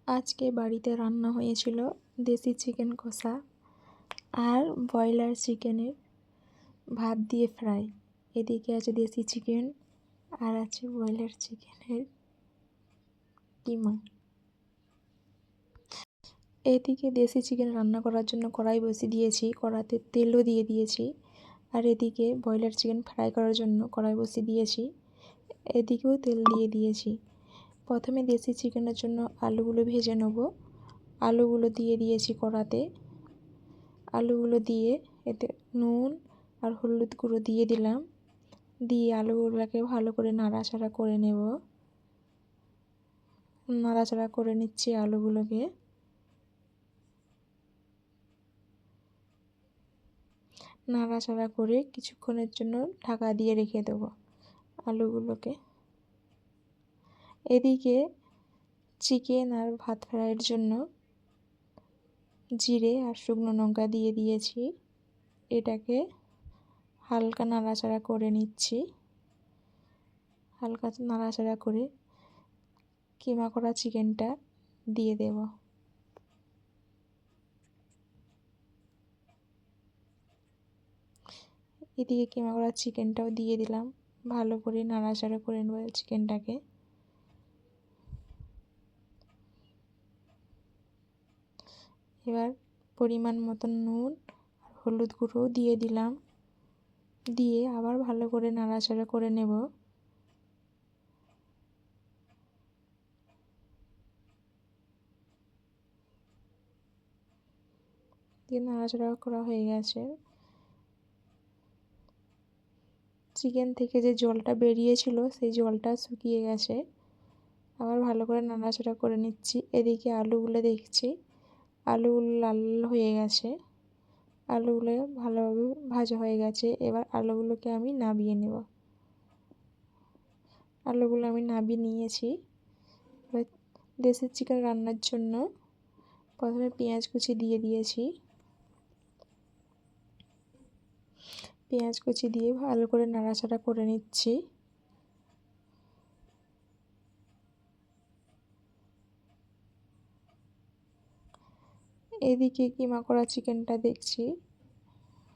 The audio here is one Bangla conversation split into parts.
আজকে বাড়িতে রান্না হয়েছিল দেশি চিকেন কষা আর ব্রয়লার চিকেনের ভাত দিয়ে ফ্রাই। এদিকে আছে দেশি চিকেন আর আছে ব্রয়লার চিকেনের কিমা। এদিকে দেশি চিকেন রান্না করার জন্য কড়াই বসিয়ে দিয়েছি, কড়াতে তেলও দিয়ে দিয়েছি। আর এদিকে ব্রয়লার চিকেন ফ্রাই করার জন্য কড়াই বসিয়ে দিয়েছি, এদিকেও তেল দিয়ে দিয়েছি। প্রথমে দেশি চিকেনের জন্য আলুগুলো ভেজে নেব। আলুগুলো দিয়ে দিয়েছি কড়াতে। আলুগুলো দিয়ে এতে নুন আর হলুদ গুঁড়ো দিয়ে দিলাম। দিয়ে আলুগুলোকে ভালো করে নাড়াচাড়া করে নেব। নাড়াচাড়া করে নিচ্ছি আলুগুলোকে। নাড়াচাড়া করে কিছুক্ষণের জন্য ঢাকা দিয়ে রেখে দেব আলুগুলোকে। এদিকে চিকেন আর ভাত ফ্রাইয়ের জন্য জিরে আর শুকনো লঙ্কা দিয়ে দিয়েছি। এটাকে হালকা নাড়াচাড়া করে নিচ্ছি। হালকা নাড়াচাড়া করে কিমা করা চিকেনটা দিয়ে দেব। এদিকে কিমা করা চিকেনটাও দিয়ে দিলাম। ভালো করে নাড়াচাড়া করে নেব চিকেনটাকে। এবার পরিমাণ মতন নুন আর হলুদ গুঁড়ো দিয়ে দিলাম। দিয়ে আবার ভালো করে নাড়াচাড়া করে নেব। দিয়ে নাড়াচাড়া করা হয়ে গেছে। চিকেন থেকে যে জলটা বেরিয়েছিল সেই জলটা শুকিয়ে গেছে। আবার ভালো করে নাড়াচাড়া করে নিচ্ছি। এদিকে আলুগুলো দেখছি আলুগুলো লাল হয়ে গেছে। আলুগুলো ভালোভাবে ভাজা হয়ে গেছে। এবার আলুগুলোকে আমি নামিয়ে নেব। আলুগুলো আমি নামিয়ে নিয়েছি। এবার দেশি চিকেন রান্নার জন্য প্রথমে পেঁয়াজ কুচি দিয়ে দিয়েছি। পেঁয়াজ কুচি দিয়ে ভালো করে নাড়াচাড়া করে নিচ্ছি। এদিকে কিমা করা চিকেনটা দেখছি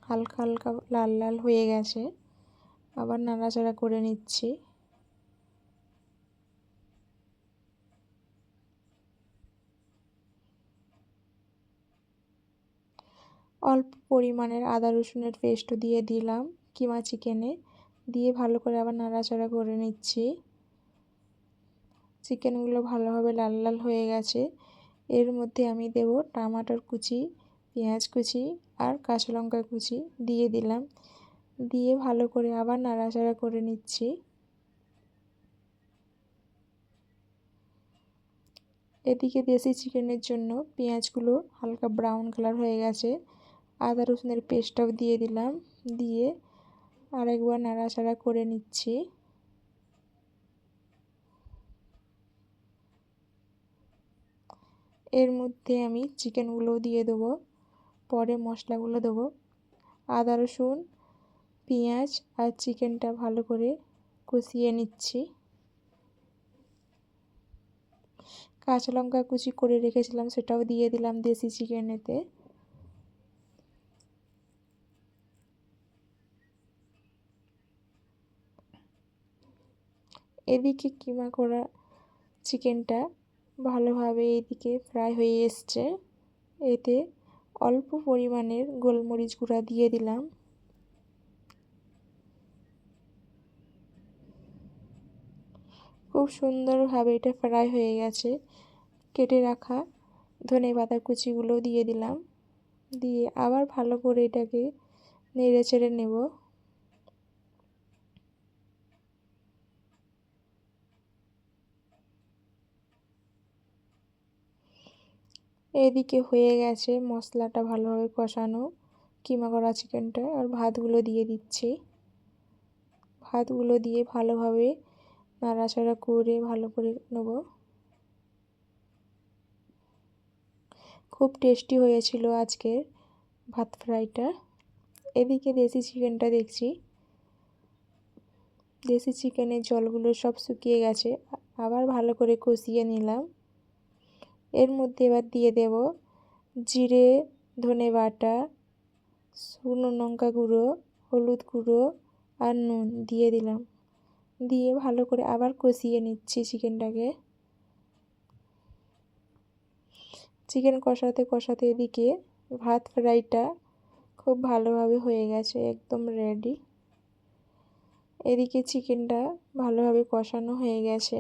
হালকা হালকা লাল লাল হয়ে গেছে। আবার নাড়াচাড়া করে নিচ্ছি। অল্প পরিমাণের আদা রসুনের পেস্টও দিয়ে দিলাম কিমা চিকেনে। দিয়ে ভালো করে আবার নাড়াচাড়া করে নিচ্ছি। চিকেনগুলো ভালোভাবে লাল লাল হয়ে গেছে। এর মধ্যে আমি দেব টমেটোর কুচি, পেঁয়াজ কুচি আর কাঁচা লঙ্কা কুচি দিয়ে দিলাম। দিয়ে ভালো করে আবার নাড়াচাড়া করে নিচ্ছি। এদিকে দেশি চিকেনের জন্য পেঁয়াজগুলো হালকা ব্রাউন কালার হয়ে গেছে। আদা রসুনের পেস্টটাও দিয়ে দিলাম। দিয়ে আরেকবার নাড়াচাড়া করে নিচ্ছি। এর মধ্যে আমি চিকেনগুলো দিয়ে দেবো, পরে মশলাগুলো দেবো। আদা রসুন পেঁয়াজ আর চিকেনটা ভালো করে কষিয়ে নিচ্ছি। কাঁচা লঙ্কা কুচি করে রেখেছিলাম সেটাও দিয়ে দিলাম দেশি চিকেনেতে। এদিকে কিমা করা চিকেনটা ভালোভাবে এদিকে ফ্রাই হয়ে এসছে। এতে অল্প পরিমাণের গোলমরিচ গুঁড়া দিয়ে দিলাম। খুব সুন্দরভাবে এটা ফ্রাই হয়ে গেছে। কেটে রাখা ধনেপাতা কুচিগুলো দিয়ে দিলাম। দিয়ে আবার ভালো করে এটাকে নেড়ে চেড়ে নেব। এদিকে হয়ে গেছে মশলাটা ভালোভাবে কষানো কিমা করা চিকেনটা। আর ভাতগুলো দিয়ে দিচ্ছি। ভাতগুলো দিয়ে ভালোভাবে নাড়াচাড়া করে ভালো করে নেব। খুব টেস্টি হয়েছিল আজকের ভাত ফ্রাইটা। এদিকে দেশি চিকেনটা দেখছি দেশি চিকেনের জলগুলো সব শুকিয়ে গেছে। আবার ভালো করে কষিয়ে নিলাম। এর মধ্যে এবার দিয়ে দেব জিরে ধনে বাটা, শুকনো লঙ্কা গুঁড়ো, হলুদ গুঁড়ো আর নুন দিয়ে দিলাম। দিয়ে ভালো করে আবার কষিয়ে নিচ্ছি চিকেনটাকে। চিকেন কষাতে কষাতে এদিকে ভাত ফ্রাইটা খুব ভালোভাবে হয়ে গেছে, একদম রেডি। এদিকে চিকেনটা ভালোভাবে কষানো হয়ে গেছে,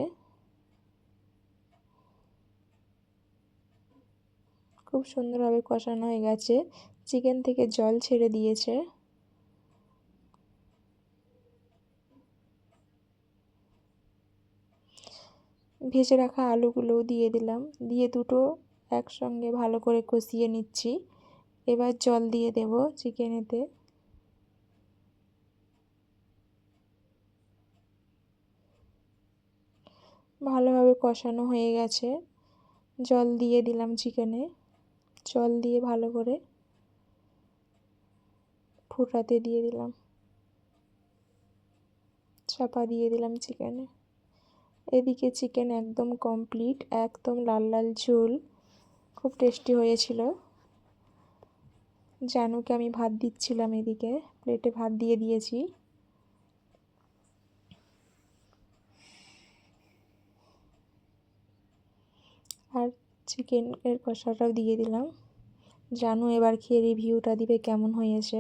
খুব সুন্দরভাবে কষানো হয়ে গেছে। চিকেন থেকে জল ছেড়ে দিয়েছে। ভেজে রাখা আলুগুলোও দিয়ে দিলাম, দিয়ে দুটো একসঙ্গে ভালো করে কষিয়ে নিচ্ছি। এবার জল দিয়ে দেব চিকেনেতে। ভালোভাবে কষানো হয়ে গেছে, জল দিয়ে দিলাম চিকেনে। জল দিয়ে ভালো করে ফুটাতে দিয়ে দিলাম, চাপা দিয়ে দিলাম চিকেনে। এদিকে চিকেন একদম কমপ্লিট, একদম লাল লাল ঝোল, খুব টেস্টি হয়েছিল। জানুকে আমি ভাত দিচ্ছিলাম, এদিকে প্লেটে ভাত দিয়ে দিয়েছি। আর চিকেনের কষাটাও দিয়ে দিলাম। জানু এবার খেয়ে রিভিউটা দিবে কেমন হয়েছে।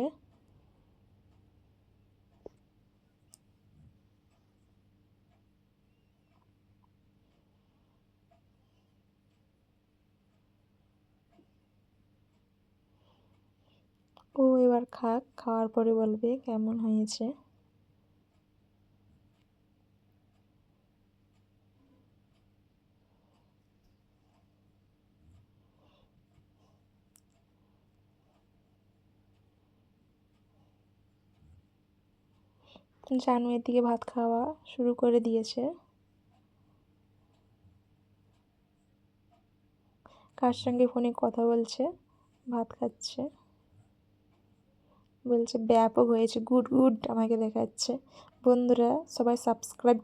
ও এবার খাক, খাওয়ার পরে বলবে কেমন হয়েছে। জানু এর দিকে ভাত খাওয়া শুরু করে দিয়েছে। কার সঙ্গে ফোনে কথা বলছে, ভাত খাচ্ছে, বলছে ব্যাপক হয়েছে, গুড গুড আমাকে দেখাচ্ছে। বন্ধুরা সবাই সাবস্ক্রাইব